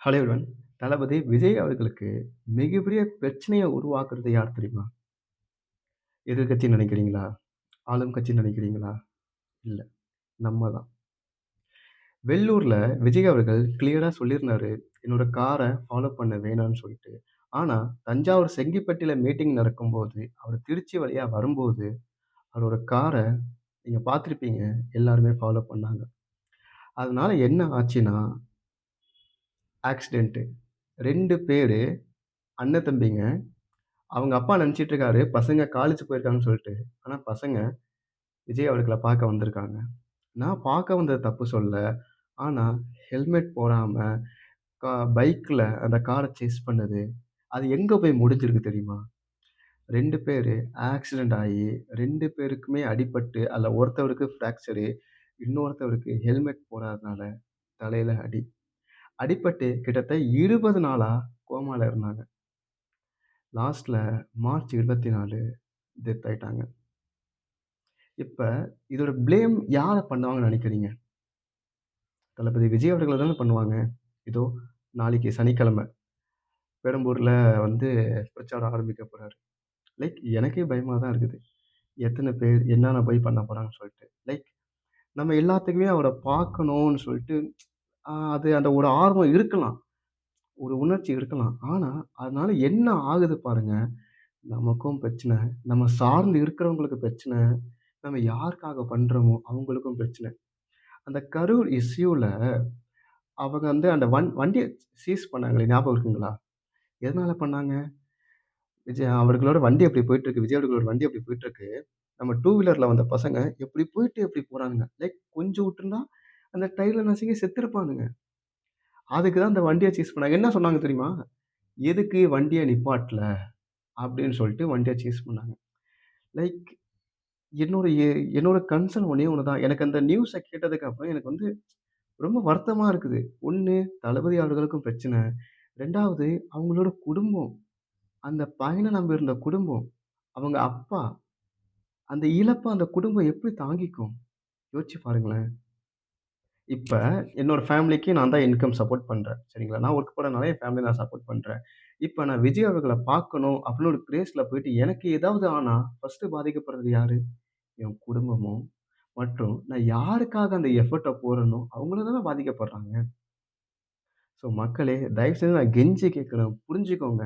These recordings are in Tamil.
Hello everyone. தளபதி விஜய் அவர்களுக்கு மிகப்பெரிய பிரச்சனைய உருவாக்குறது யார் தெரியுமா? எதிர்க்கட்சின்னு நினைக்கிறீங்களா? ஆளும் கட்சின்னு நினைக்கிறீங்களா? இல்ல. நம்ம தான். வெள்ளூர்ல விஜய் அவர்கள் கிளியரா சொல்லியிருந்தாரு. என்னோட கார ஃபாலோ பண்ண வேணான்னு சொல்லிட்டு. ஆனா, தஞ்சாவூர் செங்கிப்பட்டில மீட்டிங் நடக்கும்போது, அவரு திருச்சி வழியா வரும்போது, அவரோட கார நீங்க பார்த்திருப்பீங்க. எல்லாருமே ஃபாலோ பண்ணாங்க. அதனால என்ன ஆச்சுன்னா, ஆக்சிடென்ட். 2 பேரு அண்ணன் தம்பிங்க. அவங்க அப்பா நெனச்சிட்டு இருக்காரு, பசங்க காலேஜ் போயிருக்காங்கன்னு சொல்லிட்டு. ஆனா பசங்க விஜய் அவர்கள பார்க்க வந்திருக்காங்க. நான் பார்க்க வந்தது தப்பு சொல்லல. ஆனா ஹெல்மெட் போடாம பைக்ல அந்த கார சேஸ் பண்ணது, அது எங்க போய் முடிஞ்சிருக்கு தெரியுமா? 2 பேரு ஆக்சிடென்ட் ஆயி 2 பேருக்குமே அடிபட்டு, அதுல ஒருத்தவருக்கு ஃப்ராக்சரு, இன்னொருத்தவருக்கு ஹெல்மெட் போடாதனால தலையில அடி. அடிபட்டு கிட்டத்தட்ட 20 நாளா கோமால இருந்தாங்க. லாஸ்ட்ல மார்ச் 24 டெத் ஆயிட்டாங்க. இப்ப இதோட ப்ளேம் யார பண்ணுவாங்கன்னு நெனைக்கிறீங்க? தளபதி விஜய் அவர்கள தானே பண்ணுவாங்க. இதோ நாளைக்கு சனிக்கிழமை பெரம்பூர்ல வந்து பிரச்சாரம் ஆரம்பிக்க போறாரு. எனக்கே பயமா தான் இருக்குது. எத்தன பேர் என்னென்ன போய் பண்ண போறாங்கன்னு சொல்லிட்டு. நம்ம எல்லாத்துக்குமே அவர பார்க்கணும்னு சொல்லிட்டு அது அந்த ஒரு ஆர்வம் இருக்கலாம். ஒரு உணர்ச்சி இருக்கலாம். ஆனா, அதனால என்ன ஆகுது பாருங்க. நமக்கும் பிரச்சனை, நம்ம சார்ந்து இருக்கிறவங்களுக்கு பிரச்சனை, நம்ம யாருக்காக பண்றோமோ அவங்களுக்கும் பிரச்சனை. அந்த கரூர் இஷ்யூல அவங்க வந்து அந்த வண்டிய சீஸ் பண்ணாங்களே ஞாபகம் இருக்குங்களா? எதனால பண்ணாங்க? விஜய் அவர்களோட வண்டி அப்படி போயிட்டுருக்கு. விஜய் அவர்களோட வண்டி அப்படி போயிட்டுருக்கு. நம்ம டூ வீலர்ல வந்த பசங்க எப்படி போயிட்டு எப்படி போறானுங்க. கொஞ்சம் விட்டுருந்தா அந்த டயர்ல நசுங்கி செத்துருப்பானுங்க. அதுக்கு தான் அந்த வண்டிய சீஸ் பண்ணாங்க. என்ன சொன்னாங்க தெரியுமா? "எதுக்கு வண்டிய நிப்பாட்டல?" அப்படின்னு சொல்லிட்டு வண்டிய சீஸ் பண்ணாங்க. லைக் என்னோட என்னோட கன்சர்ன் ஒண்ணே ஒண்ணு தான். எனக்கு அந்த நியூஸ கேட்டதுக்கு அப்புறம் எனக்கு வந்து ரொம்ப வருத்தமா இருக்குது. 1 தளபதி அவர்களுக்கும் பிரச்சனை. 2வது அவங்களோட குடும்பம். அந்த பையன நம்பி இருந்த குடும்பம். அவங்க அப்பா. அந்த இழப்ப அந்த குடும்பம் எப்படி தாங்கிக்கும்? யோசிச்சு பாருங்களேன். இப்ப என்னோட ஃபேமிலிக்கு நான் தான் இன்கம் சப்போர்ட் பண்றேன். சரிங்களா? நான் ஒர்க் போறனால என் ஃபேமிலிய நான் சப்போர்ட் பண்றேன். இப்ப நான் விஜய் அவர்கள பார்க்கணும் அப்படின்னு ஒரு கிரேஸ்ல போயிட்டு எனக்கு ஏதாவது ஆனா, ஃபர்ஸ்ட்டு பாதிக்கப்படுறது யாரு? என் குடும்பமும் மற்றும் நான் யாருக்காக அந்த எஃபோர்ட்ட போடுறேனோ, அவங்களும் தானே பாதிக்கப்படுறாங்க. ஸோ மக்களே, தயவு செஞ்சு நான் கெஞ்சி கேட்கிறேன். புரிஞ்சுக்கோங்க.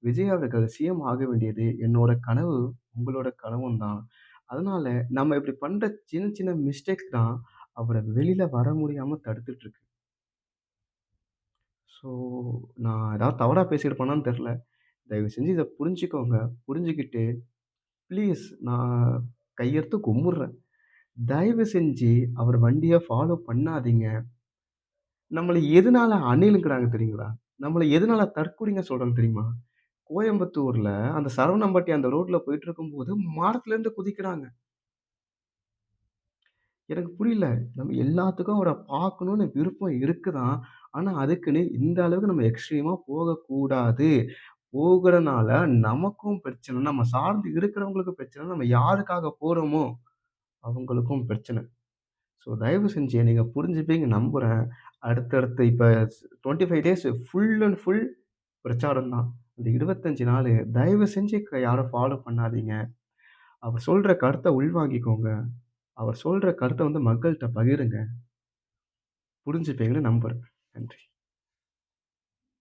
விஜய் அவர்கள் சிஎம் ஆக வேண்டியது என்னோட கனவு, உங்களோட கனவும் தான். அதனால நம்ம இப்படி பண்ற சின்ன சின்ன மிஸ்டேக் தான் அவர வெளில வர முடியாம தடுத்துட்டு இருக்கு. ஸோ நான் ஏதாவது தவறா பேசியிருப்பேனான்னு தெரியல. தயவு செஞ்சு இத புரிஞ்சுக்கோங்க. புரிஞ்சுகிட்டு ப்ளீஸ் நான் கையெடுத்து கும்பிடுறேன். தயவு செஞ்சு அவர் வண்டிய ஃபாலோ பண்ணாதீங்க. நம்மள எதனால அணிலுங்கிறாங்க தெரியுங்களா? நம்மள எதனால தற்குறிங்க சொல்றாங்க தெரியுமா? கோயம்புத்தூர்ல அந்த சரவணம்பட்டி அந்த ரோட்ல போயிட்டுருக்கும்போது, மரத்துலருந்து குதிக்கிறாங்க. எனக்கு புரியல. நம்ம எல்லாத்துக்கும் அவர பார்க்கணும்னு விருப்பம் இருக்கு தான். ஆனா, அதுக்குன்னு இந்த அளவுக்கு நம்ம எக்ஸ்ட்ரீமா போகக்கூடாது. போகுறனால நமக்கும் பிரச்சனை. நம்ம சார்ந்து இருக்கிறவங்களுக்கும் பிரச்சனை. நம்ம யாருக்காக போறோமோ, அவங்களுக்கும் பிரச்சனை. ஸோ தயவு செஞ்சு நீங்க புரிஞ்சுப்பீங்கன்னு நம்புறேன். அடுத்தடுத்து இப்ப 25 டேஸ் ஃபுல் அண்ட் ஃபுல் பிரச்சாரம் தான். அந்த 25 நாளு தயவு செஞ்சு யாரும் ஃபாலோ பண்ணாதீங்க. அவர் சொல்ற கருத்த உள்வாங்கிக்கோங்க. அவர் சொல்ற கருத்த வந்து மக்கள்ட்ட பகிருங்க. புரிஞ்சுப்பீங்கன்னு நம்புறேன். நன்றி.